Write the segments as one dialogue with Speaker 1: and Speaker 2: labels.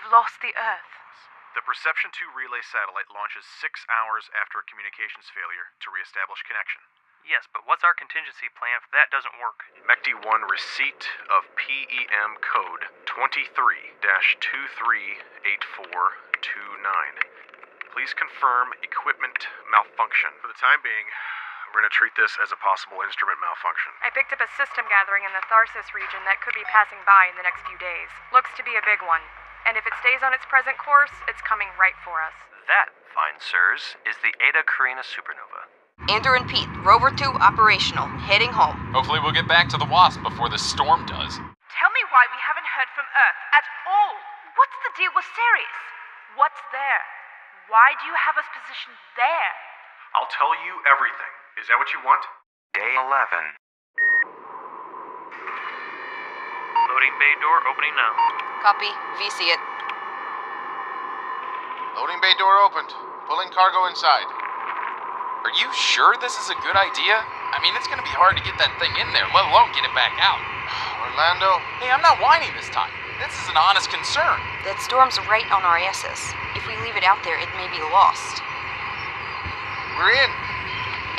Speaker 1: We've lost the Earth.
Speaker 2: The Perception 2 relay satellite launches 6 hours after a communications failure to reestablish connection.
Speaker 3: Yes, but what's our contingency plan if that doesn't work?
Speaker 2: MECD-1 receipt of PEM code 23-238429. Please confirm equipment malfunction. For the time being, we're going to treat this as a possible instrument malfunction.
Speaker 1: I picked up a system gathering in the Tharsis region that could be passing by in the next few days. Looks to be a big one. And if it stays on its present course, it's coming right for us.
Speaker 3: That, fine sirs, is the Eta Carina supernova.
Speaker 4: Andrew and Pete, Rover 2 operational, heading home.
Speaker 5: Hopefully we'll get back to the Wasp before the storm does.
Speaker 1: Tell me why we haven't heard from Earth at all. What's the deal with Ceres? What's there? Why do you have us positioned there?
Speaker 2: I'll tell you everything. Is that what you want?
Speaker 6: Day 11.
Speaker 3: Loading bay door opening now.
Speaker 4: Copy. VC it.
Speaker 7: Loading bay door opened. Pulling cargo inside.
Speaker 5: Are you sure this is a good idea? I mean, it's gonna be hard to get that thing in there, let alone get it back out.
Speaker 7: Orlando.
Speaker 5: Hey, I'm not whining this time. This is an honest concern.
Speaker 4: That storm's right on our asses. If we leave it out there, it may be lost.
Speaker 7: We're in.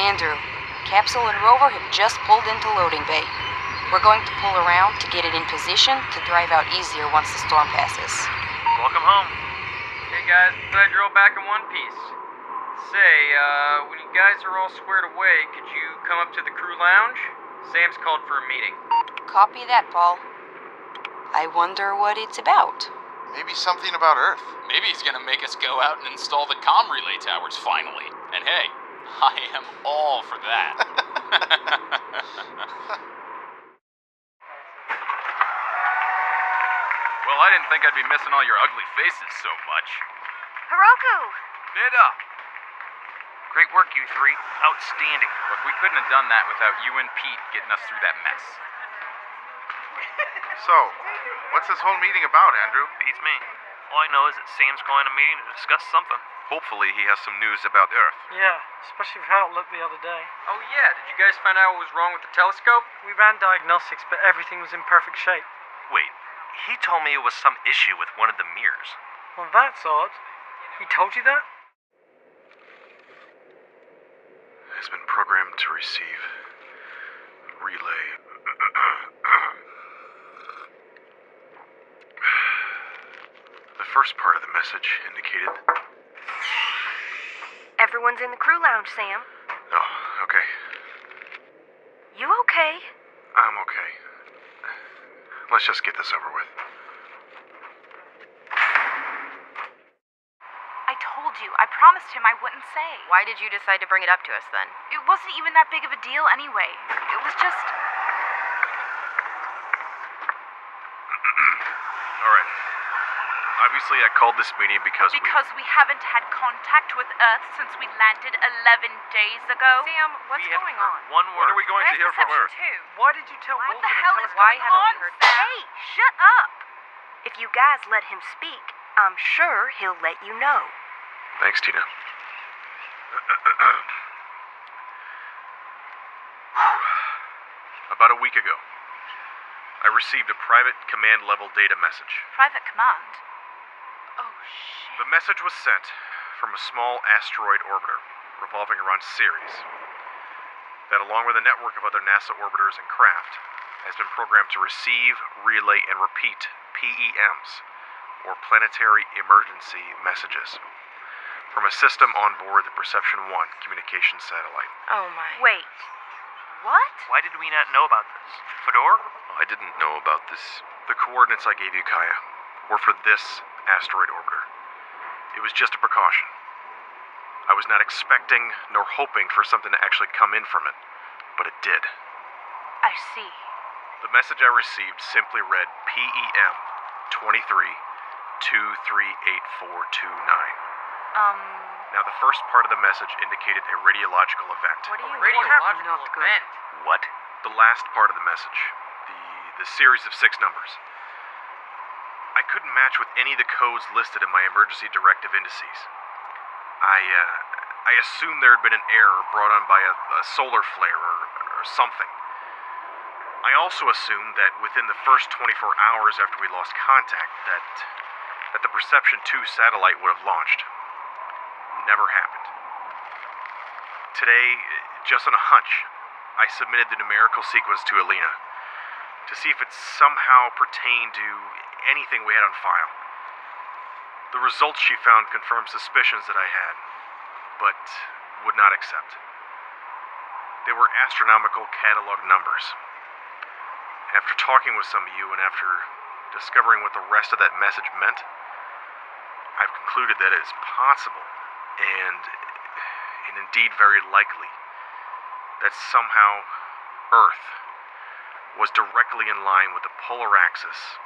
Speaker 4: Andrew, Capsule and Rover have just pulled into loading bay. We're going to pull around to get it in position to drive out easier once the storm passes.
Speaker 3: Welcome home. Hey guys, glad you're all back in one piece. Say, when you guys are all squared away, could you come up to the crew lounge? Sam's called for a meeting.
Speaker 4: Copy that, Paul. I wonder what it's about.
Speaker 7: Maybe something about Earth.
Speaker 5: Maybe he's gonna make us go out and install the comm relay towers finally. And hey, I am all for that.
Speaker 8: Well, I didn't think I'd be missing all your ugly faces so much.
Speaker 1: Hiroku!
Speaker 8: Nida!
Speaker 3: Great work, you three. Outstanding.
Speaker 8: Look, we couldn't have done that without you and Pete getting us through that mess.
Speaker 7: So, what's this whole meeting about, Andrew?
Speaker 3: Beats me. All I know is that Sam's calling a meeting to discuss something.
Speaker 2: Hopefully he has some news about Earth.
Speaker 9: Yeah, especially with how it looked the other day.
Speaker 3: Oh yeah, did you guys find out what was wrong with the telescope?
Speaker 9: We ran diagnostics, but everything was in perfect shape.
Speaker 6: Wait, he told me it was some issue with one of the mirrors.
Speaker 9: Well, that's odd. He told you that?
Speaker 2: Has been programmed to receive relay. The first part of the message indicated...
Speaker 1: Everyone's in the crew lounge, Sam.
Speaker 2: Oh, okay.
Speaker 1: You okay?
Speaker 2: I'm okay. Let's just get this over with.
Speaker 1: I told you. I promised him I wouldn't say.
Speaker 4: Why did you decide to bring it up to us then?
Speaker 1: It wasn't even that big of a deal anyway. It was just...
Speaker 2: All right. Obviously, I called this meeting because
Speaker 1: we haven't had contact with Earth since we landed 11 days ago. Sam, what's going on?
Speaker 3: One
Speaker 8: When
Speaker 3: word.
Speaker 8: are we going to hear from Earth?
Speaker 9: Why did you tell
Speaker 1: What
Speaker 9: Wolf
Speaker 1: the
Speaker 9: to
Speaker 1: hell
Speaker 9: tell
Speaker 1: is
Speaker 9: us
Speaker 1: going
Speaker 4: haven't
Speaker 1: on?
Speaker 4: we heard that?
Speaker 1: Hey, shut up! If you guys let him speak, I'm sure he'll let you know.
Speaker 2: Thanks, Tina. About a week ago, I received a private command-level data message.
Speaker 1: Private command? Oh, shit.
Speaker 2: The message was sent from a small asteroid orbiter revolving around Ceres that, along with a network of other NASA orbiters and craft, has been programmed to receive, relay, and repeat PEMs, or planetary emergency messages, from a system on board the Perception 1 communications satellite.
Speaker 4: Oh my.
Speaker 1: Wait. What?
Speaker 3: Why did we not know about this? Fedor?
Speaker 2: I didn't know about this. The coordinates I gave you, Kaia, were for this asteroid orbiter. It was just a precaution. I was not expecting nor hoping for something to actually come in from it, but it did.
Speaker 1: I see.
Speaker 2: The message I received simply read PEM 23-238429. Now, the first part of the message indicated a radiological event.
Speaker 1: What do you
Speaker 3: Radiological
Speaker 4: Not good.
Speaker 3: event.
Speaker 6: What?
Speaker 2: The last part of the message, the series of 6 numbers. I couldn't match with any of the codes listed in my emergency directive indices. I assumed there had been an error brought on by a solar flare or something. I also assumed that within the first 24 hours after we lost contact, that that the Perception 2 satellite would have launched. Never happened. Today, just on a hunch, I submitted the numerical sequence to Elina to see if it somehow pertained to anything we had on file. The results she found confirmed suspicions that I had, but would not accept. They were astronomical catalog numbers. After talking with some of you and after discovering what the rest of that message meant, I've concluded that it is possible, and indeed very likely, that somehow Earth was directly in line with the polar axis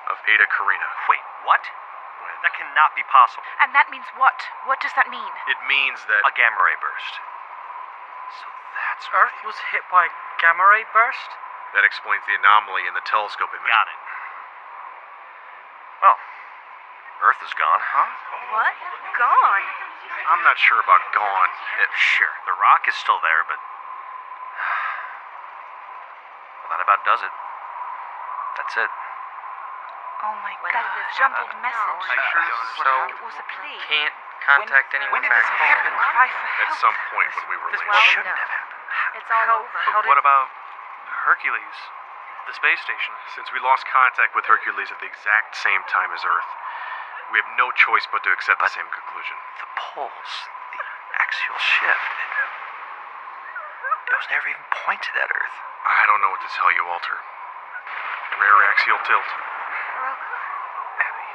Speaker 2: of Eta Carina.
Speaker 6: Wait, what? That cannot be possible.
Speaker 1: And that means what? What does that mean?
Speaker 2: It means that
Speaker 6: A gamma ray burst.
Speaker 9: So that's Earth was hit by a gamma ray burst?
Speaker 2: that explains the anomaly in the telescope image.
Speaker 6: Got it. Well, Earth is gone.
Speaker 7: Huh?
Speaker 1: What? Gone?
Speaker 2: I'm not sure about gone.
Speaker 6: Sure, the rock is still there, but... well, that about does it. That's it.
Speaker 1: Oh my god, this jumbled message.
Speaker 7: Are you sure this is what
Speaker 3: So,
Speaker 1: It was a plea.
Speaker 3: can't contact anyone
Speaker 7: when did
Speaker 3: back
Speaker 7: this
Speaker 3: home.
Speaker 7: happen?
Speaker 1: Cry for
Speaker 2: At
Speaker 1: help.
Speaker 2: some point when we were
Speaker 3: This
Speaker 2: released.
Speaker 3: shouldn't have happened.
Speaker 1: It's all over.
Speaker 3: But what about Hercules, the space station?
Speaker 2: Since we lost contact with Hercules at the exact same time as Earth, we have no choice but to accept the same conclusion.
Speaker 6: The poles, the axial shift, it was never even pointed at Earth.
Speaker 2: I don't know what to tell you, Walter. Rare axial tilt.
Speaker 6: Abby.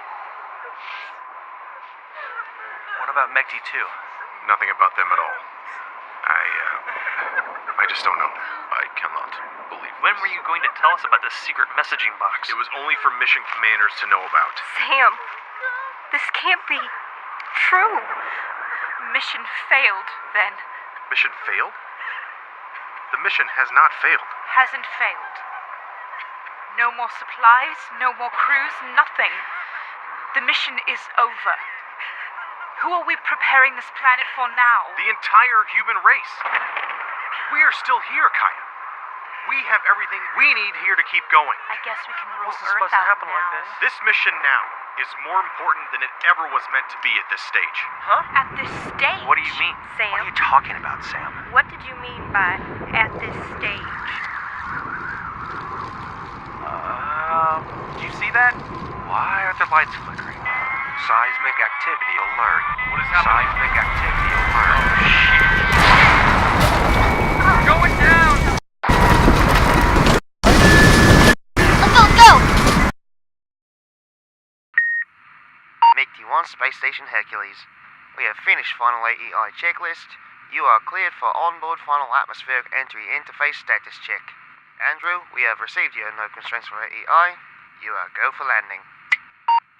Speaker 6: What about Mechty 2?
Speaker 2: Nothing about them at all. I just don't know. I cannot believe
Speaker 3: When
Speaker 2: this.
Speaker 3: were you going to tell us about this secret messaging box?
Speaker 2: It was only for mission commanders to know about.
Speaker 1: Sam, this can't be true. Mission failed, then.
Speaker 2: Mission failed? The mission has not failed.
Speaker 1: Hasn't failed. No more supplies, no more crews, nothing. The mission is over. Who are we preparing this planet for now?
Speaker 2: The entire human race. We are still here, Kaia. We have everything we need here to keep going.
Speaker 1: I guess we can rule
Speaker 9: Wasn't
Speaker 1: Earth
Speaker 9: supposed to
Speaker 1: out
Speaker 9: happen
Speaker 1: now.
Speaker 9: like this.
Speaker 2: This mission now is more important than it ever was meant to be at this stage.
Speaker 9: Huh?
Speaker 1: At this stage?
Speaker 6: What do you mean?
Speaker 1: Sam?
Speaker 6: What are you talking about, Sam?
Speaker 1: What did you mean by at this stage?
Speaker 6: Do you see that? Why are the lights flickering? Seismic activity alert.
Speaker 2: What is happening?
Speaker 6: Seismic activity alert.
Speaker 3: Going down!
Speaker 4: Let's go!
Speaker 10: Mechty 1, Space Station Hercules. We have finished final AEI checklist. You are cleared for onboard final atmospheric entry interface status check. Andrew, we have received your no constraints for AEI. You are go for landing.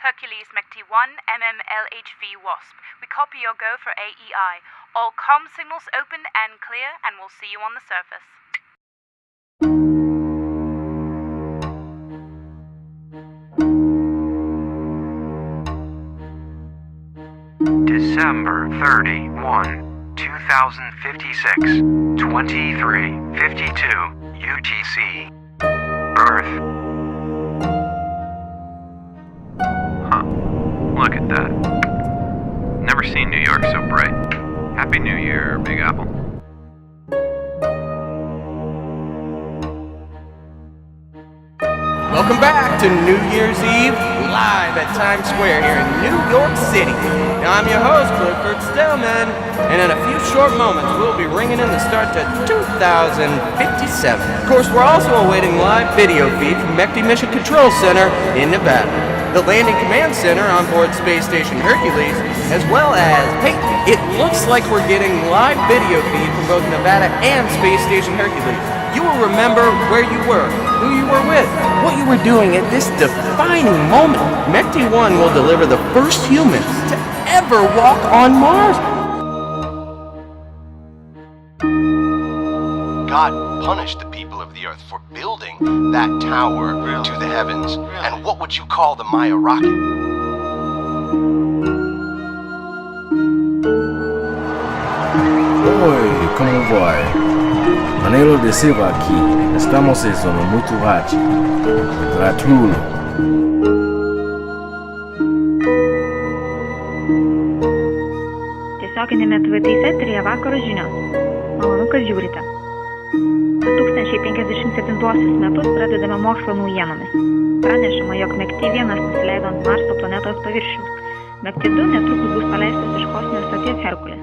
Speaker 1: Hercules Mechty 1, MMLHV Wasp. We copy your go for AEI. All comm signals open and clear, and we'll see you on the surface.
Speaker 6: December 31, 2056, 23:52 UTC. Earth. Huh. Look at that. Never seen New York so bright. Happy New Year, Big Apple.
Speaker 11: Welcome back to New Year's Eve, live at Times Square here in New York City. Now I'm your host, Clifford Stillman, and in a few short moments we'll be ringing in the start to 2057. Of course, we're also awaiting live video feed from Mechty Mission Control Center in Nevada, the Landing Command Center on board Space Station Hercules, as well as, hey, it looks like we're getting live video feed from both Nevada and Space Station Hercules. You will remember where you were, who you were with, what you were doing at this defining moment. Mechty 1 will deliver the first humans to ever walk on Mars.
Speaker 12: God punished the people of the Earth for building that tower to the heavens. And what would you call the Maya rocket?
Speaker 13: Oi, como vai? Manelo de Silva aqui. Estamos em sono muito rápido. Gratulo.
Speaker 14: Tiesioginiame TVT eteryje vakaro žinios. Malonu, kad žiūrite. 2057 metus pradedame mokslo naujienomis. Pranešama, jog Mekti 1 nusileido ant Marso planetos paviršiaus. Mekti 2 netrukus bus paleistas iš kosminės stoties Herkulės.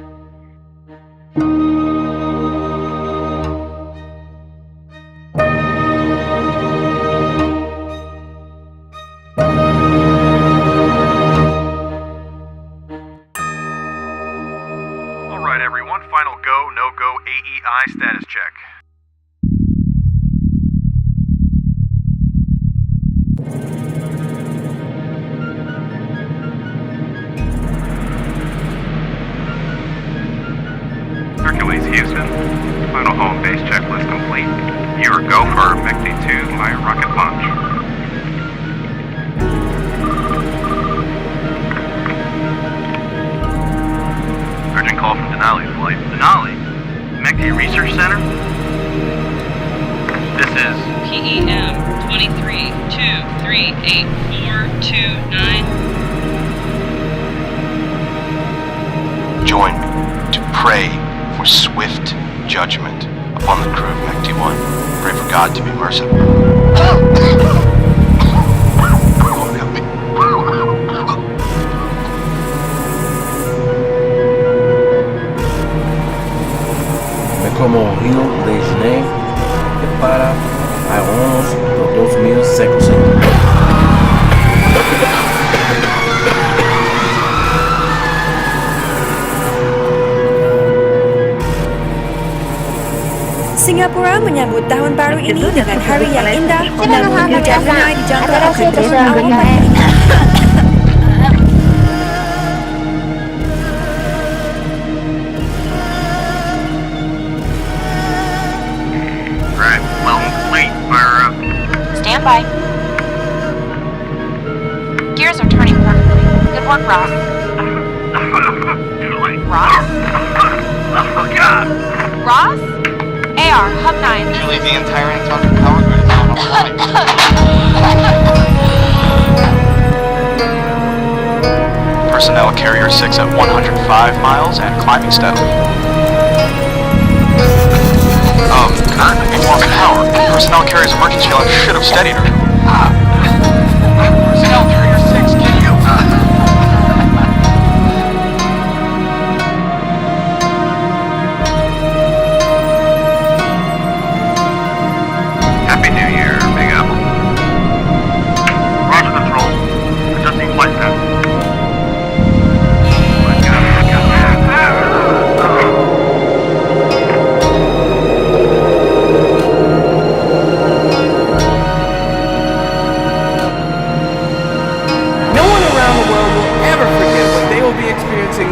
Speaker 2: Alright everyone, final go, no-go AEI status check.
Speaker 6: Houston, final home base checklist complete. You're go for Mekti 2 Maya rocket launch. Urgent call from Denali flight. Denali? Mekti Research Center? This is
Speaker 15: PEM 23238429.
Speaker 12: Join me to pray for swift judgment upon the crew of Mekti 1. Pray for God to be merciful.
Speaker 13: Me como o rio de Ginei para a unos 2000 séculos.
Speaker 16: Singapura menyambut tahun baru ini dengan hari yang indah dan mudah-mudahan dijangka akan terus awal.
Speaker 6: right. Well, complete. Fire up.
Speaker 4: Stand by. Gears are turning perfectly. Good work, Ross. Ross?
Speaker 6: Oh, God!
Speaker 4: Ross? AR, Hub 9.
Speaker 10: Julie, the entire atomic power grid is down overnight.
Speaker 12: Personnel carrier 6 at 105 miles and climbing steadily. Currently more power. Personnel carrier's emergency alarm should have steadied her. Personnel carrier 6, can you?
Speaker 6: Happy New Year, Big Apple. Roger control. Adjusting flight path.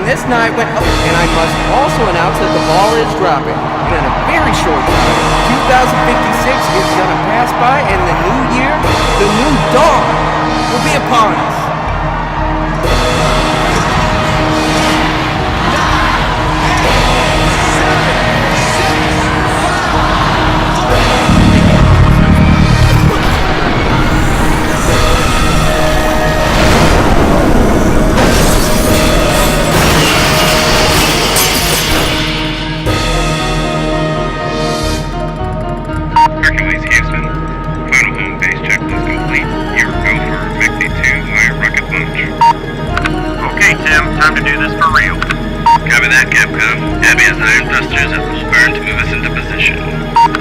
Speaker 11: This night went up, and I must also announce that the ball is dropping. And in a very short time, 2056 is gonna pass by, and the new year, the new dawn, will be upon us.
Speaker 6: Time to do this for real. Copy that, Cap-Comm. Abby has iron thrusters at full burn to move us into position.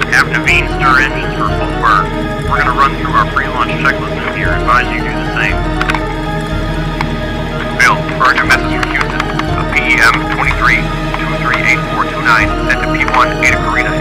Speaker 6: Have Naveen stir engines for full burn. We're gonna run through our pre-launch checklist now here. Advise you do the same. Bill, urgent message from Houston. A PEM 23238429 sent to P1 Eta Carina